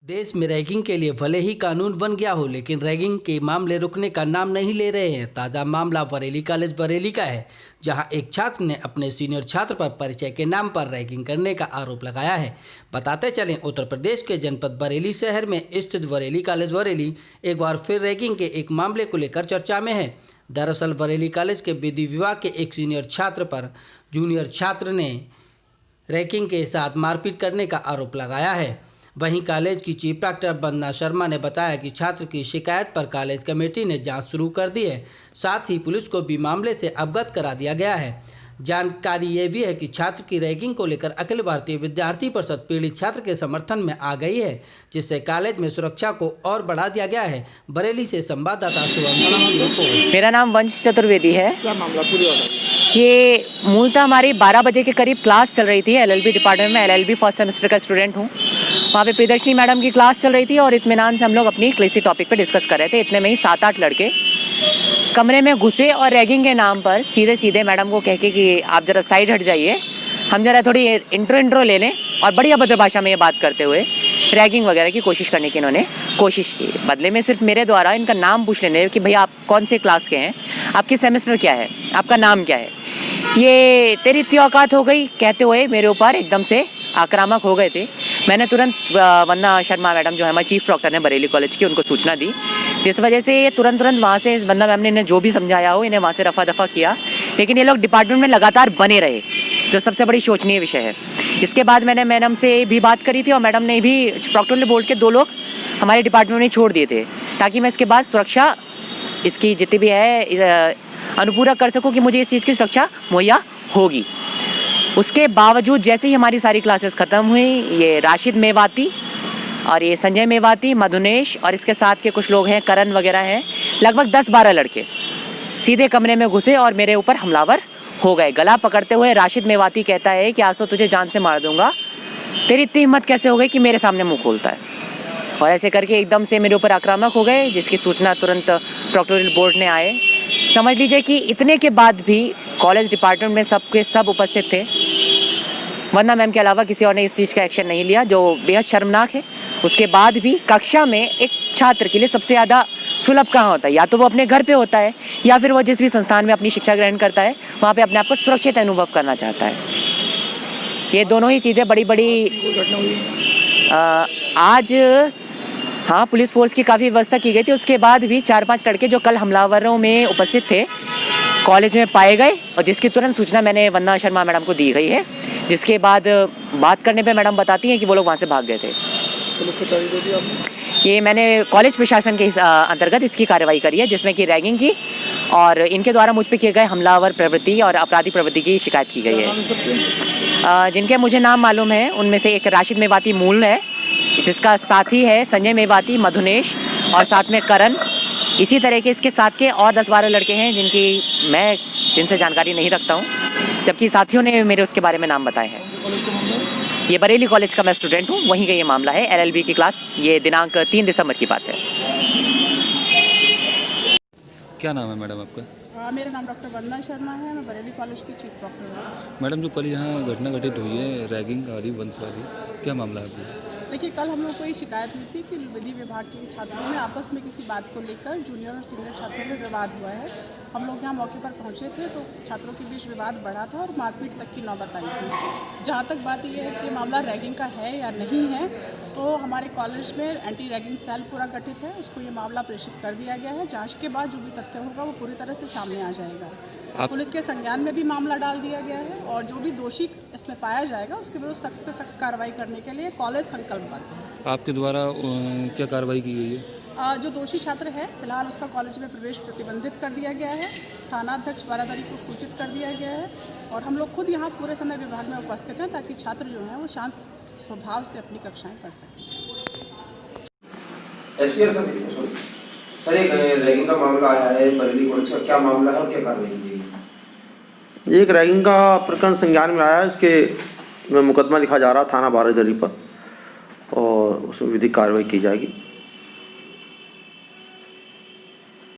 देश में रैगिंग के लिए भले ही कानून बन गया हो, लेकिन रैगिंग के मामले रुकने का नाम नहीं ले रहे हैं। ताज़ा मामला बरेली कॉलेज बरेली का है, जहां एक छात्र ने अपने सीनियर छात्र पर परिचय के नाम पर रैगिंग करने का आरोप लगाया है। बताते चलें, उत्तर प्रदेश के जनपद बरेली शहर में स्थित बरेली कॉलेज बरेली एक बार फिर रैगिंग के एक मामले को लेकर चर्चा में है। दरअसल बरेली कॉलेज के विधि विभाग के एक सीनियर छात्र पर जूनियर छात्र ने रैगिंग के साथ मारपीट करने का आरोप लगाया है। वहीं कॉलेज की चीफ डॉक्टर वंदना शर्मा ने बताया कि छात्र की शिकायत पर कॉलेज कमेटी ने जांच शुरू कर दी है। साथ ही पुलिस को भी मामले से अवगत करा दिया गया है। जानकारी ये भी है कि छात्र की रैगिंग को लेकर अखिल भारतीय विद्यार्थी परिषद पीड़ित छात्र के समर्थन में आ गई है, जिससे कॉलेज में सुरक्षा को और बढ़ा दिया गया है। बरेली से संवाददाता शुभम सिंह की रिपोर्ट। मेरा नाम वंश चतुर्वेदी है। क्या मामला पूरी ये मूलतः हमारी 12 बजे के करीब क्लास चल रही थी एलएलबी डिपार्टमेंट में। एलएलबी फर्स्ट सेमेस्टर का स्टूडेंट हूँ। वहाँ पे प्रियदर्शनी मैडम की क्लास चल रही थी और इत्मीनान से हम लोग अपनी किसी टॉपिक पे डिस्कस कर रहे थे। इतने में ही 7-8 लड़के कमरे में घुसे और रैगिंग के नाम पर सीधे सीधे मैडम को कह के कि आप ज़रा साइड हट जाइए, हम ज़रा थोड़ी इंट्रो ले लें, और बड़ी अभद्र भाषा में ये बात करते हुए रैगिंग वगैरह की कोशिश करने की इन्होंने कोशिश की। बदले में सिर्फ मेरे द्वारा इनका नाम पूछ लेने कि भैया आप कौन से क्लास के हैं, आपकी सेमेस्टर क्या है, आपका नाम क्या है, ये तेरी इतनी औकात हो गई कहते हुए मेरे ऊपर एकदम से आक्रामक हो गए थे। मैंने तुरंत वंदना शर्मा मैडम जो है हमारी चीफ डॉक्टर ने बरेली कॉलेज की, उनको सूचना दी, जिस वजह से ये तुरंत वहाँ से वंदना मैम ने इन्हें जो भी समझाया हो, इन्हें वहाँ से रफा दफा किया। लेकिन ये लोग डिपार्टमेंट में लगातार बने रहे, जो सबसे बड़ी शोचनीय विषय है। इसके बाद मैंने मैडम से भी बात करी थी और मैडम ने भी प्रॉक्टर ने बोल के 2 लोग हमारे डिपार्टमेंट में छोड़ दिए थे, ताकि मैं इसके बाद सुरक्षा इसकी जितनी भी है अनुपूरक कर सकूँ कि मुझे इस चीज़ की सुरक्षा मुहैया होगी। उसके बावजूद जैसे ही हमारी सारी क्लासेस ख़त्म हुई, ये राशिद मेवाती और ये संजय मेवाती, मधुनेश और इसके साथ के कुछ लोग हैं, करण वगैरह हैं, लगभग 10-12 लड़के सीधे कमरे में घुसे और मेरे ऊपर हमलावर हो गए। गला पकड़ते हुए राशिद मेवाती कहता है कि आज तो तुझे जान से मार दूंगा, तेरी इतनी हिम्मत कैसे हो गई कि मेरे सामने मुंह खोलता है। और ऐसे करके एकदम से मेरे ऊपर आक्रामक हो गए, जिसकी सूचना तुरंत प्रोक्टोरियल बोर्ड ने आए। समझ लीजिए कि इतने के बाद भी कॉलेज डिपार्टमेंट में सबके सब उपस्थित थे। वंदना मैम के अलावा किसी और ने इस चीज़ का एक्शन नहीं लिया, जो बेहद शर्मनाक है। उसके बाद भी कक्षा में एक छात्र के लिए सबसे ज़्यादा सुलभ कहाँ होता है? या तो वो अपने घर पे होता है, या फिर वो जिस भी संस्थान में अपनी शिक्षा ग्रहण करता है वहाँ पे अपने आप को सुरक्षित अनुभव करना चाहता है। ये दोनों ही चीज़ें बड़ी आज हाँ, पुलिस फोर्स की काफ़ी व्यवस्था की गई थी। उसके बाद भी 4-5 लड़के जो कल हमलावरों में उपस्थित थे कॉलेज में पाए गए, और जिसकी तुरंत सूचना मैंने वंदना शर्मा मैडम को दी गई है। जिसके बाद बात करने पे मैडम बताती हैं कि वो लोग वहाँ से भाग गए थे। पुलिस को तारीख दे दी आपने? ये मैंने कॉलेज प्रशासन के अंतर्गत इसकी कार्रवाई करी है, जिसमें कि रैगिंग की और इनके द्वारा मुझ पे किए गए हमलावर प्रवृत्ति और आपराधिक प्रवृत्ति की शिकायत की गई है। जिनके मुझे नाम मालूम है उनमें से एक राशिद मेवाती मूल है, जिसका साथी है संजय मेवाती, मधुनेश और साथ में करण। इसी तरह के इसके साथ के और 10-12 लड़के हैं जिनसे जानकारी नहीं रखता हूँ, जबकि साथियों ने मेरे उसके बारे में नाम बताए हैं। ये बरेली कॉलेज का मैं स्टूडेंट हूँ, वहीं का ये मामला है, एलएलबी की क्लास। ये दिनांक 3 दिसंबर की बात है। क्या नाम है मैडम आपका? मेरा नाम डॉक्टर वंदना शर्मा है। मैं बरेली कॉलेज की चीफ डॉक्टर हूँ। मैडम, जो कल यहाँ घटना घटित हुई है रैगिंग वाली, वंश वाली, क्या मामला है आपका? देखिए, कल हम लोग को ये शिकायत हुई थी कि विधि विभाग के छात्रों में आपस में किसी बात को लेकर जूनियर और सीनियर छात्रों में विवाद हुआ है। हम लोग यहाँ मौके पर पहुँचे थे तो छात्रों के बीच विवाद बढ़ा था और मारपीट तक की नौबत आई थी। जहाँ तक बात यह है कि मामला रैगिंग का है या नहीं है, तो हमारे कॉलेज में एंटी रैगिंग सेल पूरा गठित है, उसको ये मामला प्रेषित कर दिया गया है। जांच के बाद जो भी तथ्य होगा वो पूरी तरह से सामने आ जाएगा। पुलिस के संज्ञान में भी मामला डाल दिया गया है और जो भी दोषी इसमें पाया जाएगा उसके विरुद्ध सख्त से सख्त कार्रवाई करने के लिए कॉलेज संकल्पबद्ध है। आपके द्वारा क्या कार्रवाई की गई है? जो दोषी छात्र है फिलहाल उसका कॉलेज में प्रवेश प्रतिबंधित कर दिया गया है। थानाध्यक्ष बारादरी को सूचित कर दिया गया है और हम लोग खुद यहाँ पूरे समय विभाग में उपस्थित हैं, ताकि छात्र जो हैं वो शांत स्वभाव से अपनी कक्षाएं कर सकें। सर, एक रैगिंग का मामला आया है बरेली कॉलेज का, क्या मामला है और क्या कार्रवाई की गई? एक रैगिंग का प्रकरण संज्ञान में आया है। इसके मुकदमा लिखा जा रहा थाना बारादरी पर और उसमें विधिक कार्रवाई की जाएगी।